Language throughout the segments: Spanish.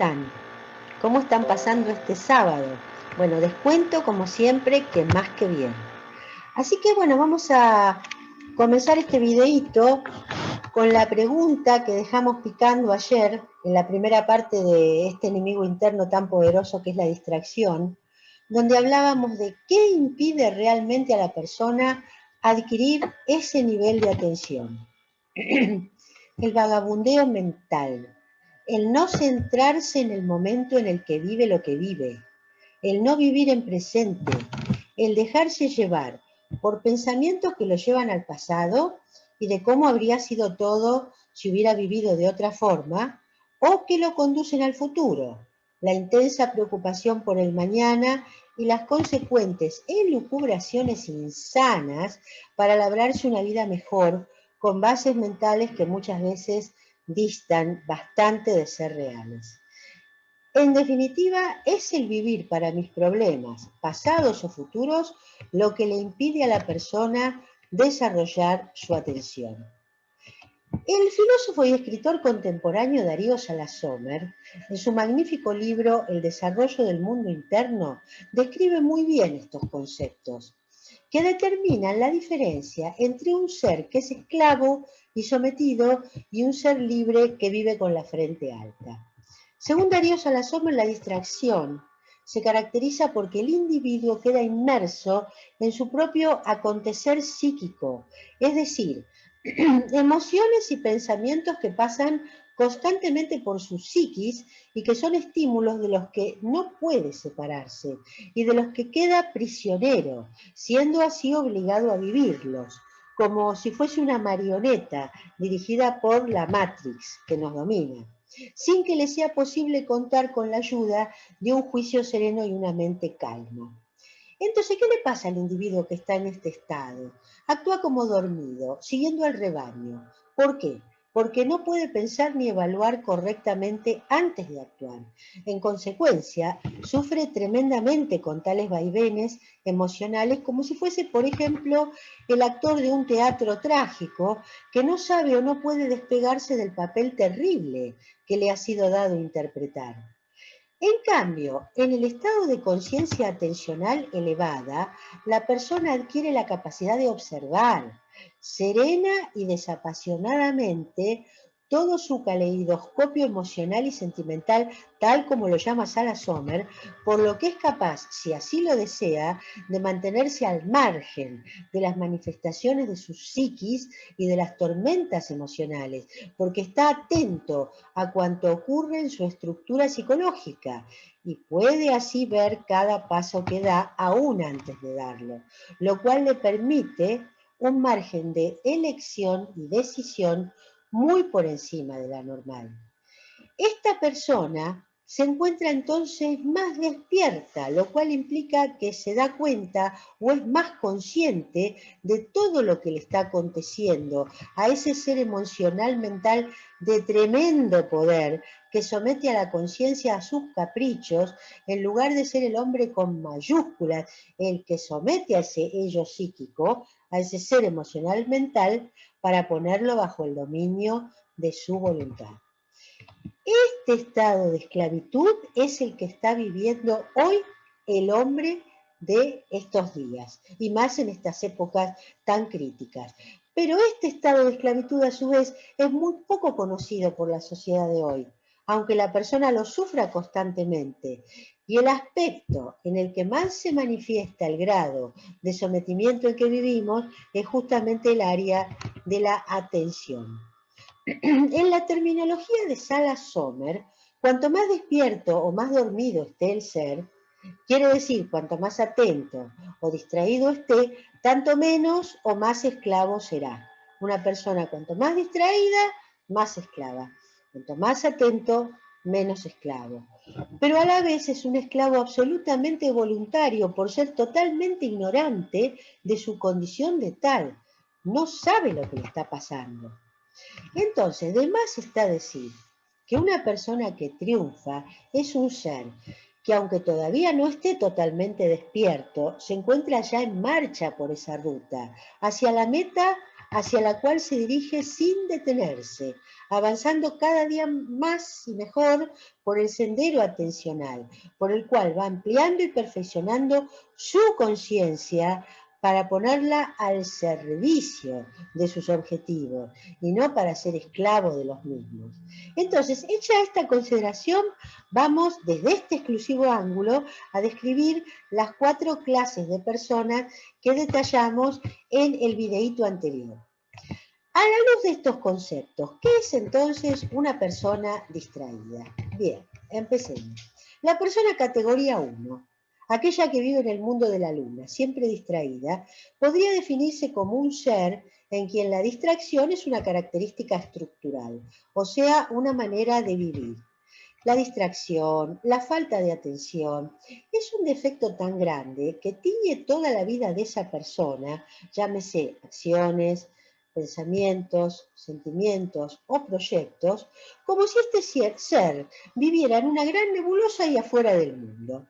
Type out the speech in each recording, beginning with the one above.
están? ¿Cómo están pasando este sábado? Bueno, les cuento como siempre que más que bien. Así que bueno, vamos a comenzar este videíto con la pregunta que dejamos picando ayer en la primera parte de este enemigo interno tan poderoso que es la distracción, donde hablábamos de qué impide realmente a la persona adquirir ese nivel de atención. El vagabundeo mental, el no centrarse en el momento en el que vive lo que vive, el no vivir en presente, el dejarse llevar por pensamientos que lo llevan al pasado y de cómo habría sido todo si hubiera vivido de otra forma, o que lo conducen al futuro, la intensa preocupación por el mañana y las consecuentes elucubraciones insanas para labrarse una vida mejor con bases mentales que muchas veces distan bastante de ser reales. En definitiva, es el vivir para mis problemas, pasados o futuros, lo que le impide a la persona desarrollar su atención. El filósofo y escritor contemporáneo Darío Salas Sommer, en su magnífico libro El desarrollo del mundo interno, describe muy bien estos conceptos, que determinan la diferencia entre un ser que es esclavo y sometido y un ser libre que vive con la frente alta. Según Darío Salas Sommer, la distracción se caracteriza porque el individuo queda inmerso en su propio acontecer psíquico, es decir, emociones y pensamientos que pasan constantemente por su psiquis y que son estímulos de los que no puede separarse y de los que queda prisionero, siendo así obligado a vivirlos, como si fuese una marioneta dirigida por la Matrix que nos domina, sin que le sea posible contar con la ayuda de un juicio sereno y una mente calma. Entonces, ¿qué le pasa al individuo que está en este estado? Actúa como dormido, siguiendo al rebaño. ¿Por qué? Porque no puede pensar ni evaluar correctamente antes de actuar. En consecuencia, sufre tremendamente con tales vaivenes emocionales como si fuese, por ejemplo, el actor de un teatro trágico que no sabe o no puede despegarse del papel terrible que le ha sido dado interpretar. En cambio, en el estado de conciencia atencional elevada, la persona adquiere la capacidad de observar serena y desapasionadamente todo su caleidoscopio emocional y sentimental, tal como lo llama Salas Sommer, por lo que es capaz, si así lo desea, de mantenerse al margen de las manifestaciones de su psiquis y de las tormentas emocionales, porque está atento a cuanto ocurre en su estructura psicológica y puede así ver cada paso que da aún antes de darlo, lo cual le permite un margen de elección y decisión muy por encima de la normal. Esta persona se encuentra entonces más despierta, lo cual implica que se da cuenta o es más consciente de todo lo que le está aconteciendo a ese ser emocional mental de tremendo poder que somete a la conciencia a sus caprichos en lugar de ser el hombre con mayúsculas, el que somete a ese ello psíquico, a ese ser emocional mental, para ponerlo bajo el dominio de su voluntad. Este estado de esclavitud es el que está viviendo hoy el hombre de estos días, y más en estas épocas tan críticas. Pero este estado de esclavitud, a su vez, es muy poco conocido por la sociedad de hoy, aunque la persona lo sufra constantemente. Y el aspecto en el que más se manifiesta el grado de sometimiento en que vivimos es justamente el área de la atención. En la terminología de Salas Sommer, cuanto más despierto o más dormido esté el ser, quiere decir cuanto más atento o distraído esté, tanto menos o más esclavo será. Una persona cuanto más distraída, más esclava. Cuanto más atento, menos esclavo. Pero a la vez es un esclavo absolutamente voluntario por ser totalmente ignorante de su condición de tal. No sabe lo que le está pasando. Entonces, de más está decir que una persona que triunfa es un ser que, aunque todavía no esté totalmente despierto, se encuentra ya en marcha por esa ruta, hacia la meta hacia la cual se dirige sin detenerse, avanzando cada día más y mejor por el sendero atencional, por el cual va ampliando y perfeccionando su conciencia para ponerla al servicio de sus objetivos y no para ser esclavo de los mismos. Entonces, hecha esta consideración, vamos desde este exclusivo ángulo a describir las 4 clases de personas que detallamos en el videíto anterior. A la luz de estos conceptos, ¿qué es entonces una persona distraída? Bien, empecemos. La persona categoría 1, aquella que vive en el mundo de la luna, siempre distraída, podría definirse como un ser en quien la distracción es una característica estructural, o sea, una manera de vivir. La distracción, la falta de atención, es un defecto tan grande que tiñe toda la vida de esa persona, llámese acciones, pensamientos, sentimientos o proyectos, como si este ser viviera en una gran nebulosa y afuera del mundo.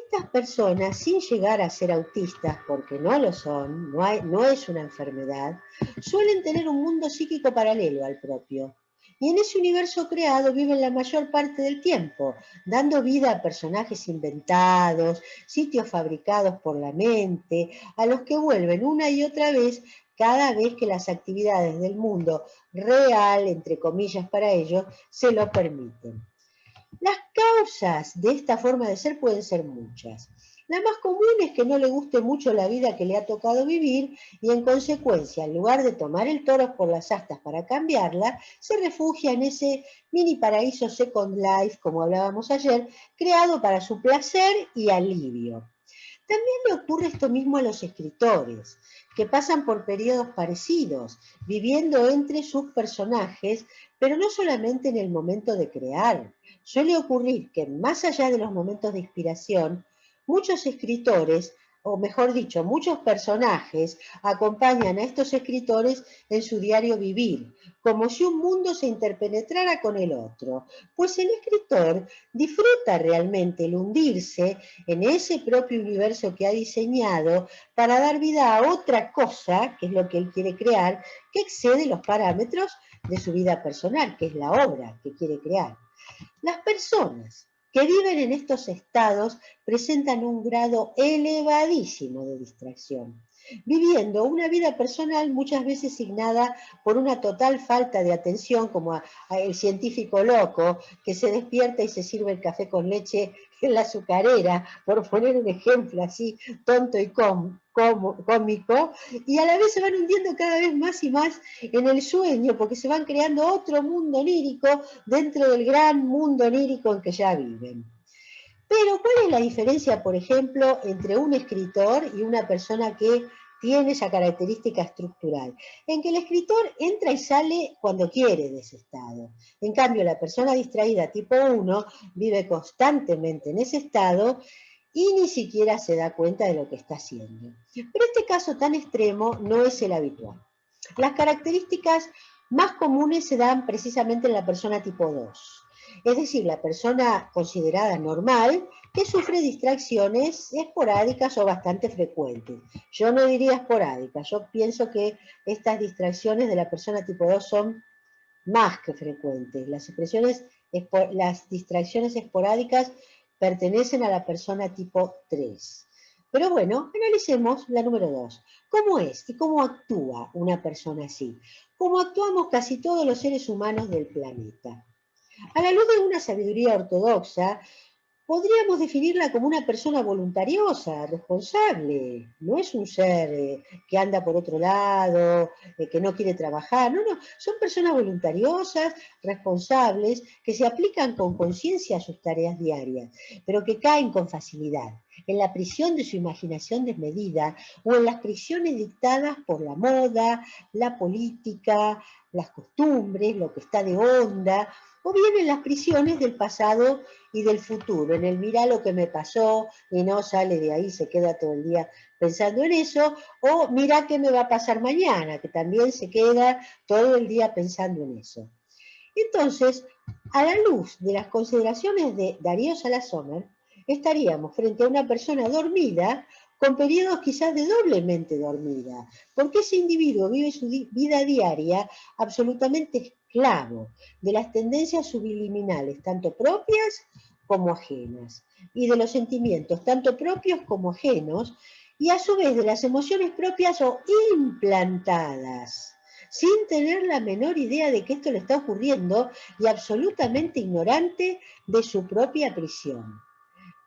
Estas personas, sin llegar a ser autistas, porque no lo son, no es una enfermedad, suelen tener un mundo psíquico paralelo al propio. Y en ese universo creado viven la mayor parte del tiempo, dando vida a personajes inventados, sitios fabricados por la mente, a los que vuelven una y otra vez cada vez que las actividades del mundo real, entre comillas para ellos, se lo permiten. Las causas de esta forma de ser pueden ser muchas. La más común es que no le guste mucho la vida que le ha tocado vivir y en consecuencia, en lugar de tomar el toro por las astas para cambiarla, se refugia en ese mini paraíso Second Life, como hablábamos ayer, creado para su placer y alivio. También le ocurre esto mismo a los escritores, que pasan por periodos parecidos, viviendo entre sus personajes, pero no solamente en el momento de crear. Suele ocurrir que más allá de los momentos de inspiración, muchos escritores, o mejor dicho, muchos personajes acompañan a estos escritores en su diario vivir, como si un mundo se interpenetrara con el otro, pues el escritor disfruta realmente el hundirse en ese propio universo que ha diseñado para dar vida a otra cosa, que es lo que él quiere crear, que excede los parámetros de su vida personal, que es la obra que quiere crear. Las personas que viven en estos estados presentan un grado elevadísimo de distracción, viviendo una vida personal muchas veces signada por una total falta de atención, como el científico loco que se despierta y se sirve el café con leche en la azucarera, por poner un ejemplo así tonto y cómico, y a la vez se van hundiendo cada vez más y más en el sueño, porque se van creando otro mundo onírico dentro del gran mundo onírico en que ya viven. Pero, ¿cuál es la diferencia, por ejemplo, entre un escritor y una persona que tiene esa característica estructural? En que el escritor entra y sale cuando quiere de ese estado. En cambio, la persona distraída tipo 1 vive constantemente en ese estado y ni siquiera se da cuenta de lo que está haciendo. Pero este caso tan extremo no es el habitual. Las características más comunes se dan precisamente en la persona tipo 2. Es decir, la persona considerada normal que sufre distracciones esporádicas o bastante frecuentes. Yo no diría esporádicas, yo pienso que estas distracciones de la persona tipo 2 son más que frecuentes. Las distracciones esporádicas pertenecen a la persona tipo 3. Pero bueno, analicemos la número 2. ¿Cómo es y cómo actúa una persona así? Como actuamos casi todos los seres humanos del planeta. A la luz de una sabiduría ortodoxa, podríamos definirla como una persona voluntariosa, responsable. No es un ser que anda por otro lado, que no quiere trabajar. No, no. Son personas voluntariosas, responsables, que se aplican con conciencia a sus tareas diarias, pero que caen con facilidad en la prisión de su imaginación desmedida o en las prisiones dictadas por la moda, la política, las costumbres, lo que está de onda, o bien en las prisiones del pasado y del futuro, en el mirá lo que me pasó y no sale de ahí, se queda todo el día pensando en eso, o mirá qué me va a pasar mañana, que también se queda todo el día pensando en eso. Entonces, a la luz de las consideraciones de Darío Salasomer, estaríamos frente a una persona dormida con periodos quizás de doblemente dormida, porque ese individuo vive su vida diaria absolutamente esclavo de las tendencias subliminales, tanto propias como ajenas, y de los sentimientos, tanto propios como ajenos, y a su vez de las emociones propias o implantadas, sin tener la menor idea de que esto le está ocurriendo y absolutamente ignorante de su propia prisión.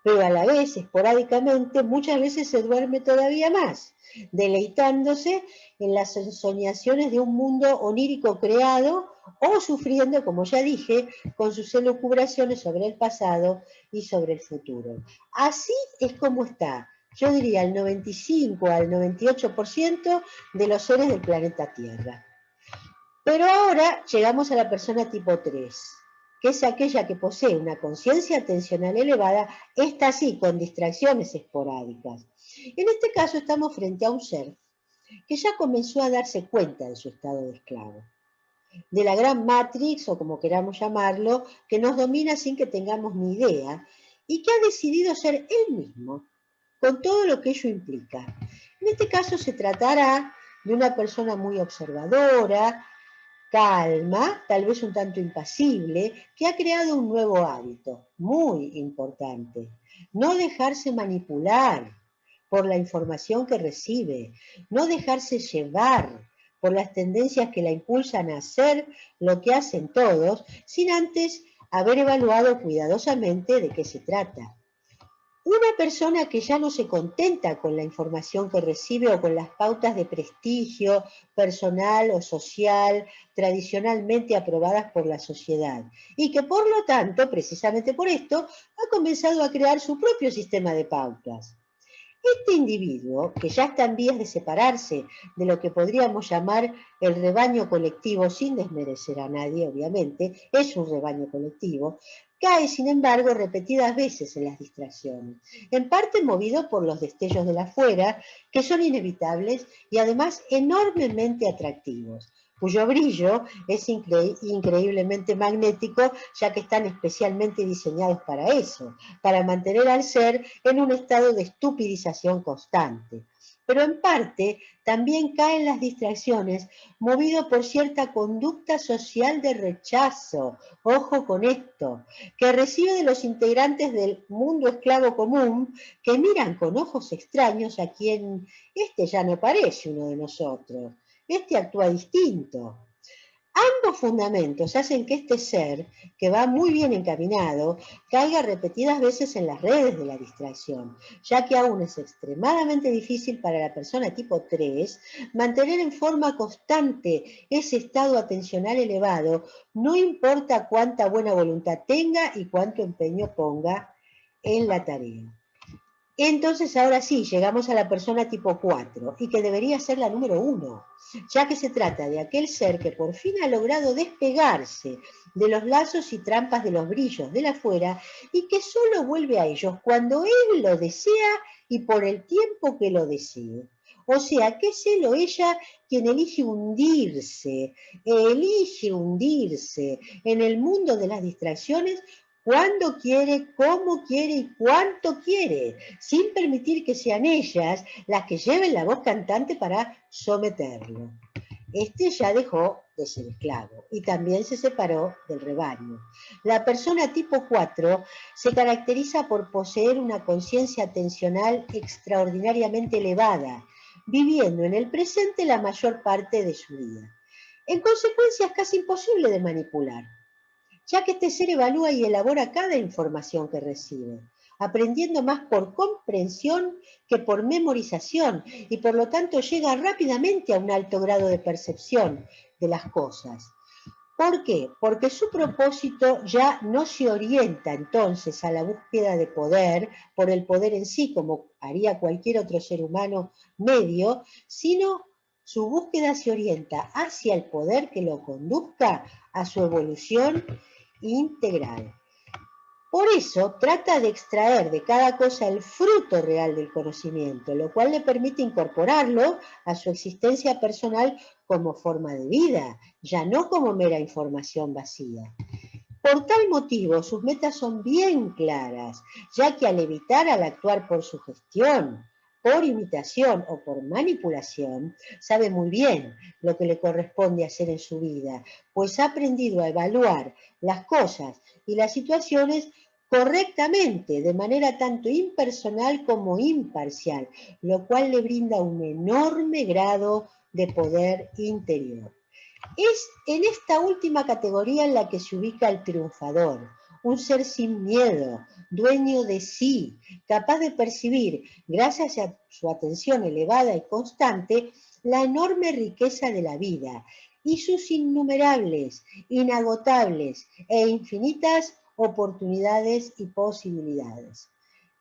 Pero a la vez, esporádicamente, muchas veces se duerme todavía más, deleitándose en las ensoñaciones de un mundo onírico creado o sufriendo, como ya dije, con sus elucubraciones sobre el pasado y sobre el futuro. Así es como está, yo diría, el 95 al 98% de los seres del planeta Tierra. Pero ahora llegamos a la persona tipo 3, que es aquella que posee una conciencia atencional elevada, esta sí, con distracciones esporádicas. En este caso estamos frente a un ser que ya comenzó a darse cuenta de su estado de esclavo, de la gran Matrix, o como queramos llamarlo, que nos domina sin que tengamos ni idea, y que ha decidido ser él mismo, con todo lo que ello implica. En este caso se tratará de una persona muy observadora, calma, tal vez un tanto impasible, que ha creado un nuevo hábito, muy importante: no dejarse manipular por la información que recibe, no dejarse llevar por las tendencias que la impulsan a hacer lo que hacen todos, sin antes haber evaluado cuidadosamente de qué se trata. Una persona que ya no se contenta con la información que recibe o con las pautas de prestigio personal o social tradicionalmente aprobadas por la sociedad, y que por lo tanto, precisamente por esto, ha comenzado a crear su propio sistema de pautas. Este individuo, que ya está en vías de separarse de lo que podríamos llamar el rebaño colectivo, sin desmerecer a nadie, obviamente, es un rebaño colectivo, cae, sin embargo, repetidas veces en las distracciones, en parte movido por los destellos de la afuera, que son inevitables y además enormemente atractivos, cuyo brillo es increíblemente magnético, ya que están especialmente diseñados para eso, para mantener al ser en un estado de estupidización constante. Pero en parte también caen las distracciones movido por cierta conducta social de rechazo, ojo con esto, que recibe de los integrantes del mundo esclavo común, que miran con ojos extraños a quien este ya no parece uno de nosotros, este actúa distinto. Ambos fundamentos hacen que este ser, que va muy bien encaminado, caiga repetidas veces en las redes de la distracción, ya que aún es extremadamente difícil para la persona tipo 3 mantener en forma constante ese estado atencional elevado, no importa cuánta buena voluntad tenga y cuánto empeño ponga en la tarea. Entonces ahora sí, llegamos a la persona tipo 4, y que debería ser la número 1, ya que se trata de aquel ser que por fin ha logrado despegarse de los lazos y trampas de los brillos de la afuera, y que solo vuelve a ellos cuando él lo desea y por el tiempo que lo desee. O sea, que es él o ella quien elige hundirse en el mundo de las distracciones cuando quiere, cómo quiere y cuánto quiere, sin permitir que sean ellas las que lleven la voz cantante para someterlo. Este ya dejó de ser esclavo y también se separó del rebaño. La persona tipo 4 se caracteriza por poseer una conciencia atencional extraordinariamente elevada, viviendo en el presente la mayor parte de su vida. En consecuencia, es casi imposible de manipular, ya que este ser evalúa y elabora cada información que recibe, aprendiendo más por comprensión que por memorización, y por lo tanto llega rápidamente a un alto grado de percepción de las cosas. ¿Por qué? Porque su propósito ya no se orienta entonces a la búsqueda de poder, por el poder en sí, como haría cualquier otro ser humano medio, sino su búsqueda se orienta hacia el poder que lo conduzca a su evolución integral. Por eso trata de extraer de cada cosa el fruto real del conocimiento, lo cual le permite incorporarlo a su existencia personal como forma de vida, ya no como mera información vacía. Por tal motivo, sus metas son bien claras, ya que al evitar al actuar por su gestión, por imitación o por manipulación, sabe muy bien lo que le corresponde hacer en su vida, pues ha aprendido a evaluar las cosas y las situaciones correctamente, de manera tanto impersonal como imparcial, lo cual le brinda un enorme grado de poder interior. Es en esta última categoría en la que se ubica el triunfador, un ser sin miedo, dueño de sí, capaz de percibir, gracias a su atención elevada y constante, la enorme riqueza de la vida y sus innumerables, inagotables e infinitas oportunidades y posibilidades.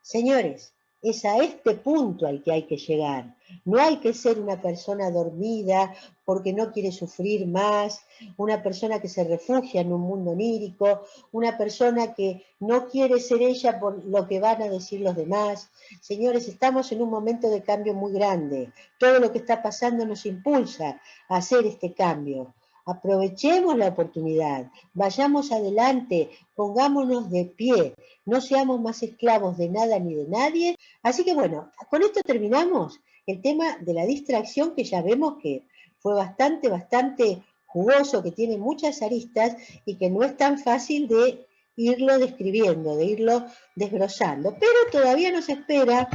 Señores, es a este punto al que hay que llegar. No hay que ser una persona dormida porque no quiere sufrir más, una persona que se refugia en un mundo onírico, una persona que no quiere ser ella por lo que van a decir los demás. Señores, estamos en un momento de cambio muy grande. Todo lo que está pasando nos impulsa a hacer este cambio. Aprovechemos la oportunidad, vayamos adelante, pongámonos de pie, no seamos más esclavos de nada ni de nadie. Así que bueno, con esto terminamos el tema de la distracción, que ya vemos que fue bastante jugoso, que tiene muchas aristas y que no es tan fácil de irlo describiendo, de irlo desglosando. Pero todavía nos espera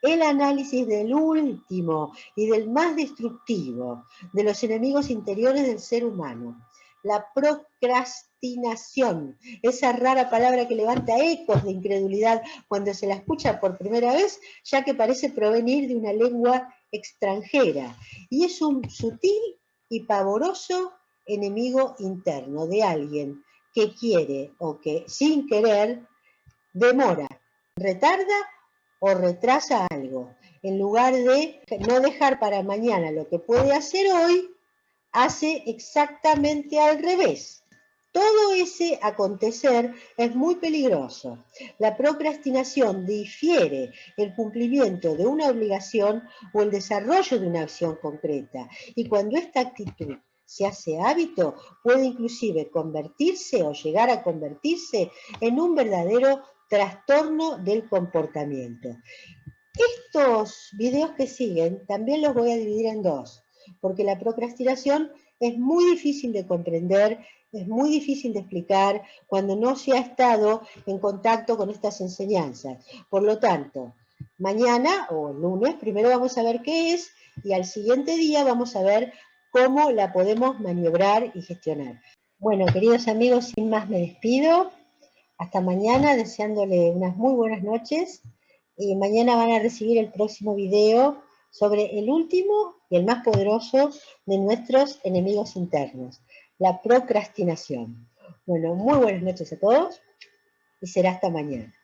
el análisis del último y del más destructivo de los enemigos interiores del ser humano, la procrastinación, esa rara palabra que levanta ecos de incredulidad cuando se la escucha por primera vez, ya que parece provenir de una lengua extranjera, y es un sutil y pavoroso enemigo interno de alguien que quiere o que sin querer demora, retarda o retrasa algo. En lugar de no dejar para mañana lo que puede hacer hoy, hace exactamente al revés. Todo ese acontecer es muy peligroso. La procrastinación difiere el cumplimiento de una obligación o el desarrollo de una acción concreta. Y cuando esta actitud se hace hábito, puede inclusive convertirse o llegar a convertirse en un verdadero trastorno del comportamiento. Estos videos que siguen también los voy a dividir en dos, porque la procrastinación es muy difícil de comprender, es muy difícil de explicar cuando no se ha estado en contacto con estas enseñanzas. Por lo tanto, mañana o el lunes primero vamos a ver qué es y al siguiente día vamos a ver cómo la podemos maniobrar y gestionar. Bueno, queridos amigos, sin más me despido. Hasta mañana, deseándole unas muy buenas noches. Y mañana van a recibir el próximo video sobre el último y el más poderoso de nuestros enemigos internos, la procrastinación. Bueno, muy buenas noches a todos y será hasta mañana.